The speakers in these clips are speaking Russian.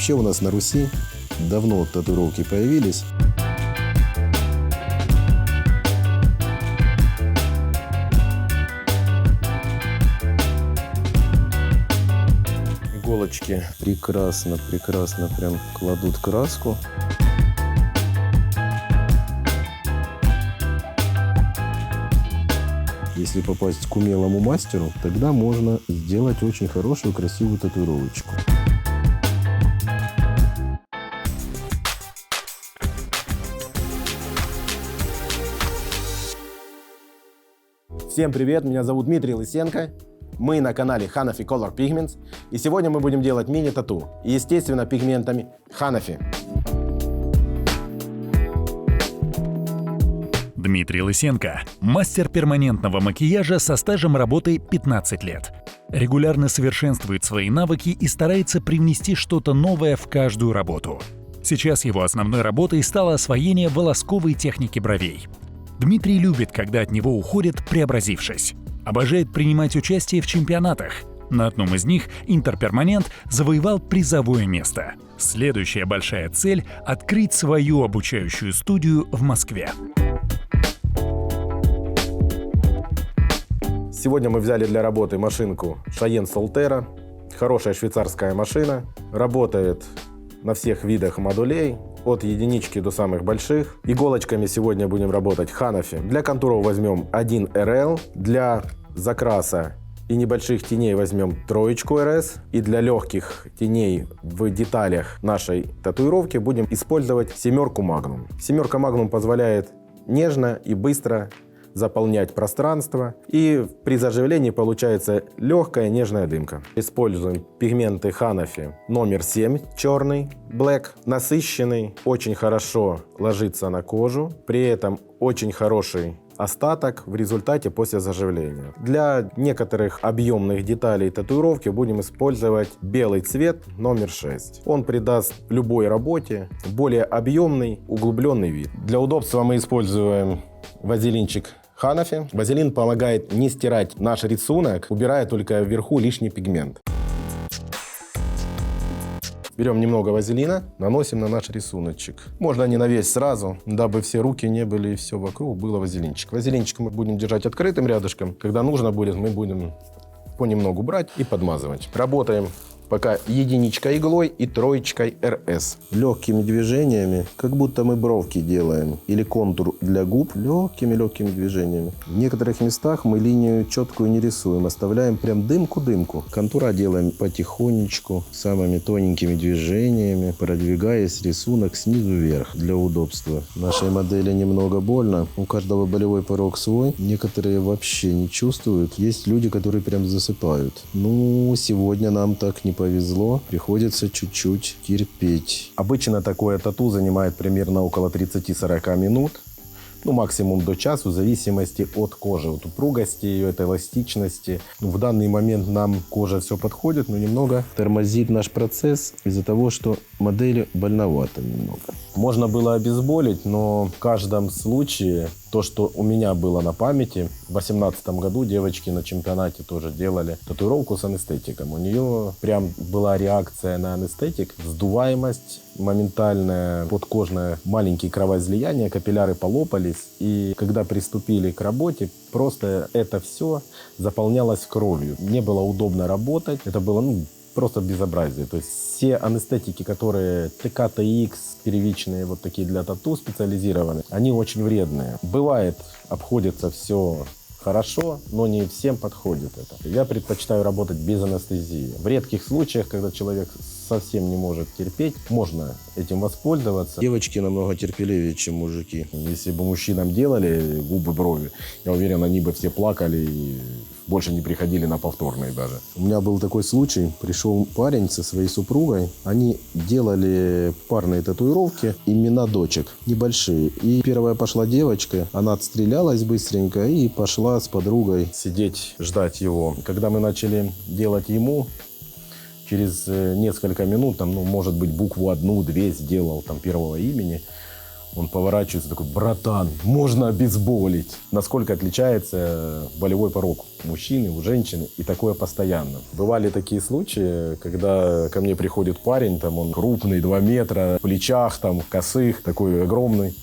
Вообще у нас на Руси давно татуировки появились. Иголочки прекрасно прям кладут краску. Если попасть к умелому мастеру, тогда можно сделать очень хорошую, красивую татуировочку. Всем привет, меня зовут Дмитрий Лысенко. Мы на канале Hanafi Color Pigments. И сегодня мы будем делать мини-тату. И, естественно, пигментами Hanafi. Дмитрий Лысенко – мастер перманентного макияжа со стажем работы 15 лет. Регулярно совершенствует свои навыки и старается привнести что-то новое в каждую работу. Сейчас его основной работой стало освоение волосковой техники бровей. Дмитрий любит, когда от него уходят, преобразившись. Обожает принимать участие в чемпионатах. На одном из них Интерперманент завоевал призовое место. Следующая большая цель – открыть свою обучающую студию в Москве. Сегодня мы взяли для работы машинку Cheyenne Solterra. Хорошая швейцарская машина. Работает на всех видах модулей. От единички до самых больших. Иголочками сегодня будем работать Hanafi. Для контуров возьмем 1 RL. Для закраса и небольших теней возьмем 3 RS. И для легких теней в деталях нашей татуировки будем использовать 7 Magnum. 7 Magnum позволяет нежно и быстро заполнять пространство. И при заживлении получается легкая нежная дымка. Используем пигменты Hanafi номер 7, черный, black, насыщенный, очень хорошо ложится на кожу, при этом очень хороший остаток в результате после заживления. Для некоторых объемных деталей татуировки будем использовать белый цвет номер 6. Он придаст любой работе более объемный, углубленный вид. Для удобства мы используем вазелинчик Hanafi. Вазелин помогает не стирать наш рисунок, убирая только вверху лишний пигмент. Берем немного вазелина, наносим на наш рисуночек. Можно не на весь сразу, дабы все руки не были и все вокруг было вазелинчик. Вазелинчик мы будем держать открытым рядышком. Когда нужно будет, мы будем понемногу брать и подмазывать. Работаем пока единичкой иглой и 3 RS. Легкими движениями, как будто мы бровки делаем. Или контур для губ. Легкими движениями. В некоторых местах мы линию четкую не рисуем. Оставляем прям дымку-дымку. Контура делаем потихонечку, самыми тоненькими движениями, продвигаясь рисунок снизу вверх для удобства. Нашей модели немного больно. У каждого болевой порог свой. Некоторые вообще не чувствуют. Есть люди, которые прям засыпают. Ну, сегодня нам так не повезло, приходится чуть-чуть терпеть. Обычно такое тату занимает примерно около 30-40 минут. Ну, максимум до часа, в зависимости от кожи, от упругости ее, от эластичности. В данный момент нам кожа все подходит, но немного тормозит наш процесс из-за того, что модели больновато немного. Можно было обезболить, но в каждом случае то, что у меня было на памяти, в 2018 году девочки на чемпионате тоже делали татуировку с анестетиком. У нее прям была реакция на анестетик, сдуваемость моментальная, подкожное, маленькие кровоизлияния, капилляры полопались. И когда приступили к работе, просто это все заполнялось кровью. Не было удобно работать. Это было, просто безобразие. То есть все анестетики, которые ТК, ТХ, первичные, вот такие для тату специализированные, они очень вредные. Бывает, обходится все хорошо, но не всем подходит это. Я предпочитаю работать без анестезии. В редких случаях, когда человек совсем не может терпеть, можно этим воспользоваться. Девочки намного терпеливее, чем мужики. Если бы мужчинам делали губы, брови, я уверен, они бы все плакали и больше не приходили на повторные даже. У меня был такой случай. Пришел парень со своей супругой. Они делали парные татуировки, имена дочек небольшие. И первая пошла девочка. Она отстрелялась быстренько и пошла с подругой сидеть, ждать его. Когда мы начали делать ему, через несколько минут, может быть, букву 1-2 сделал первого имени, Он поворачивается такой: братан, можно обезболить. Насколько отличается болевой порог у мужчины, у женщины, и такое постоянно. Бывали такие случаи, когда ко мне приходит парень, там он крупный, 2 метра, в плечах, там, косых, такой огромный.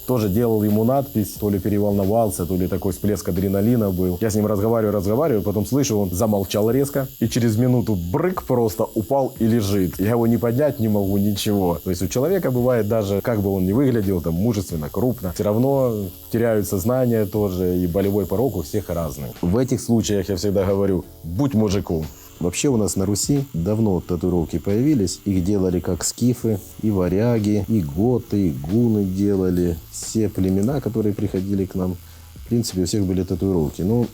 Тоже делал ему надпись, то ли переволновался, то ли такой всплеск адреналина был. Я с ним разговариваю, потом слышу, он замолчал резко. И через минуту брык просто упал и лежит. Я его не поднять не могу, ничего. То есть у человека бывает даже, как бы он ни выглядел, там, мужественно, крупно, все равно теряют сознание тоже, и болевой порог у всех разный. В этих случаях я всегда говорю: будь мужиком. Вообще у нас на Руси давно татуировки появились. Их делали как скифы, и варяги, и готы, и гуны делали. Все племена, которые приходили к нам, в принципе, у всех были татуировки. Но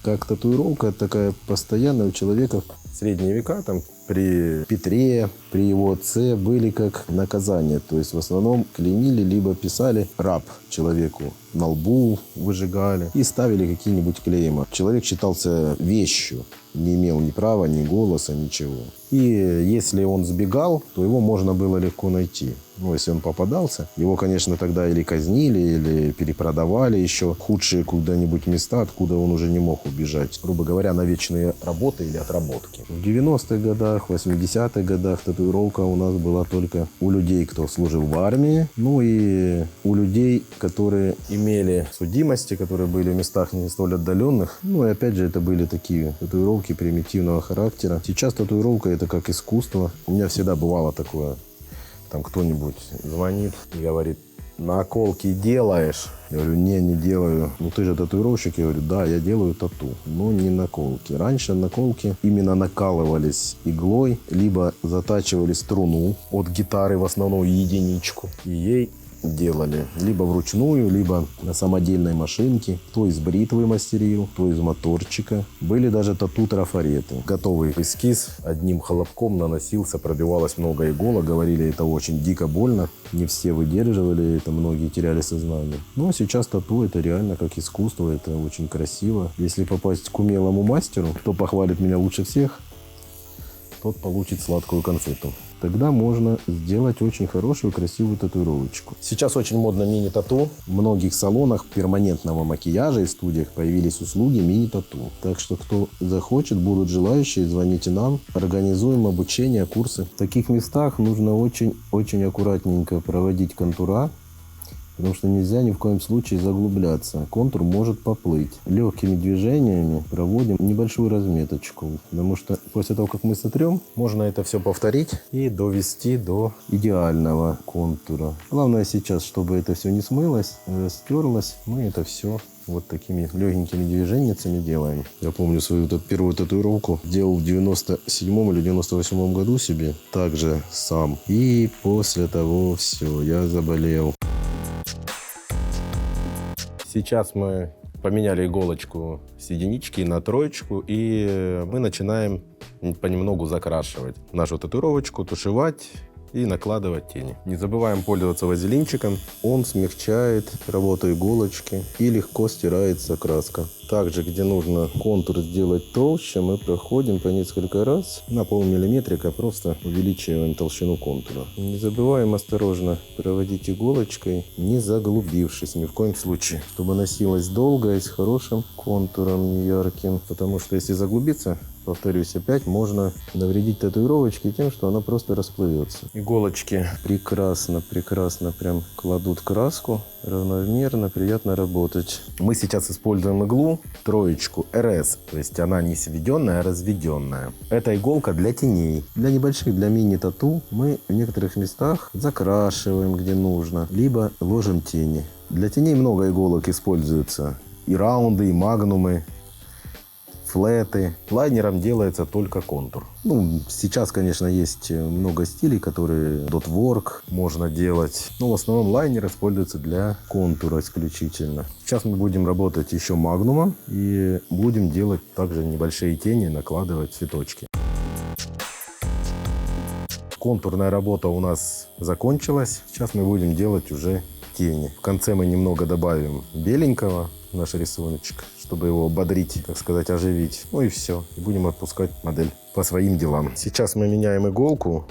как татуировка такая постоянная у человека. В средние века, там, При Петре, при его отце были как наказание. То есть в основном клеймили, либо писали раб человеку на лбу, выжигали и ставили какие-нибудь клейма. Человек считался вещью, не имел ни права, ни голоса, ничего. И если он сбегал, то его можно было легко найти. Ну, если он попадался, его, конечно, тогда или казнили, или перепродавали еще в худшие куда-нибудь места, откуда он уже не мог убежать. Грубо говоря, на вечные работы или отработки. В 90-х годах, 80-х годах татуировка у нас была только у людей, кто служил в армии, ну и у людей, которые имели судимости, которые были в местах не столь отдаленных. Ну и опять же, это были такие татуировки примитивного характера. Сейчас татуировка — это как искусство. У меня всегда бывало такое. Там кто-нибудь звонит и говорит: наколки делаешь? Я говорю: не делаю. Ну ты же татуировщик. Я говорю: да, я делаю тату, но не наколки. Раньше наколки именно накалывались иглой, либо затачивали струну от гитары, в основном единичку, и ей делали либо вручную, либо на самодельной машинке. То из бритвы мастерил, то из моторчика. Были даже тату-трафареты. Готовый эскиз одним хлопком наносился, пробивалось много иголок. Говорили, это очень дико больно. Не все выдерживали это, многие теряли сознание. Но сейчас тату — это реально как искусство, это очень красиво. Если попасть к умелому мастеру, кто похвалит меня лучше всех, тот получит сладкую конфету. Тогда можно сделать очень хорошую, красивую татуировочку. Сейчас очень модно мини-тату. В многих салонах перманентного макияжа и студиях появились услуги мини-тату. Так что, кто захочет, будут желающие, звоните нам. Организуем обучение, курсы. В таких местах нужно очень аккуратненько проводить контура, потому что нельзя ни в коем случае заглубляться. Контур может поплыть. Легкими движениями проводим небольшую разметочку, потому что после того, как мы сотрем, можно это все повторить и довести до идеального контура. Главное сейчас, чтобы это все не смылось, стерлось. Мы это все вот такими легенькими движениями делаем. Я помню свою первую татуировку делал в 97 или 98 году себе, также сам. И после того все, я заболел. Сейчас мы поменяли иголочку с единички на троечку, и мы начинаем понемногу закрашивать нашу татуировочку, тушевать и накладывать тени. Не забываем пользоваться вазелинчиком. Он смягчает работу иголочки и легко стирается краска. Также, где нужно контур сделать толще, мы проходим по несколько раз на полмиллиметрика, просто увеличиваем толщину контура. Не забываем осторожно проводить иголочкой, не заглубившись ни в коем случае, чтобы носилась долго и с хорошим контуром, не ярким. Потому что если заглубиться, повторюсь опять, можно навредить татуировочке тем, что она просто расплывется. Иголочки прекрасно прям кладут краску, равномерно, приятно работать. Мы сейчас используем иглу троечку РС, то есть она не сведенная, а разведенная. Это иголка для теней. Для небольших, для мини-тату мы в некоторых местах закрашиваем, где нужно, либо ложим тени. Для теней много иголок используются. И раунды, и магнумы, флеты. Лайнером делается только контур. Ну, сейчас, конечно, есть много стилей, которые дотворк можно делать. Но в основном лайнер используется для контура исключительно. Сейчас мы будем работать еще магнумом и будем делать также небольшие тени, накладывать цветочки. Контурная работа у нас закончилась. Сейчас мы будем делать уже тени. В конце мы немного добавим беленького в наш рисуночек, чтобы его бодрить, так сказать, оживить. Ну и все. И будем отпускать модель по своим делам. Сейчас мы меняем иголку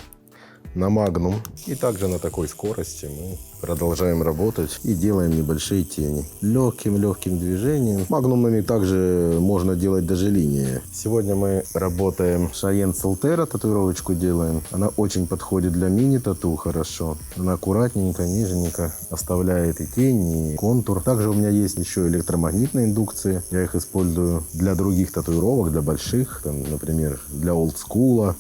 на Magnum. И также на такой скорости мы Продолжаем работать и делаем небольшие тени. Легким движением. Магнумами также можно делать даже линии. Сегодня мы работаем Cheyenne Solterra татуировочку делаем. Она очень подходит для мини-тату хорошо. Она аккуратненько, нежненько оставляет и тень, и контур. Также у меня есть еще электромагнитные индукции. Я их использую для других татуировок, для больших. Там, например, для олдскула,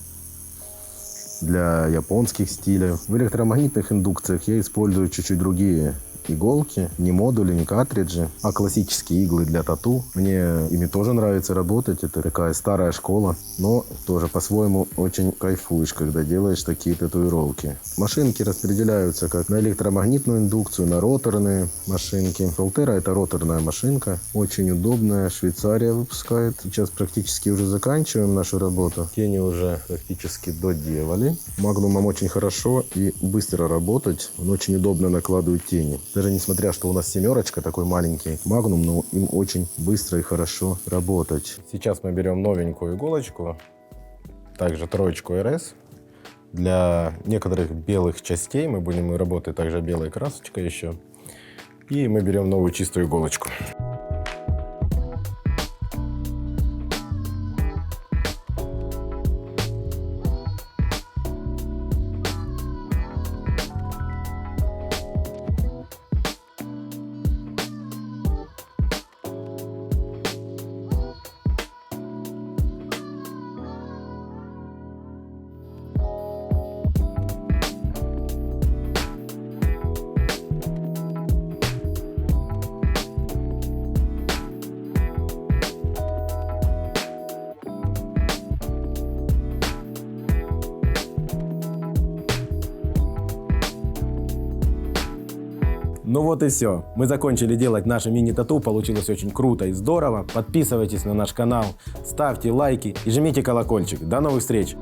для японских стилей. В электромагнитных индукциях я использую чуть-чуть другие иголки, не модули, не картриджи, а классические иглы для тату. Мне ими тоже нравится работать. Это такая старая школа, но тоже по-своему очень кайфуешь, когда делаешь такие татуировки. Машинки распределяются как на электромагнитную индукцию, на роторные машинки. Solterra — это роторная машинка, очень удобная. Швейцария выпускает. Сейчас практически уже заканчиваем нашу работу. Тени уже практически доделали. Магнумом очень хорошо и быстро работать. Он очень удобно накладывает тени. Даже несмотря, что у нас семерочка, такой маленький Магнум, но им очень быстро и хорошо работать. Сейчас мы берем новенькую иголочку, также 3 РС. Для некоторых белых частей мы будем работать также белой красочкой еще. И мы берем новую чистую иголочку. Ну вот и все. Мы закончили делать наше мини-тату. Получилось очень круто и здорово. Подписывайтесь на наш канал, ставьте лайки и жмите колокольчик. До новых встреч!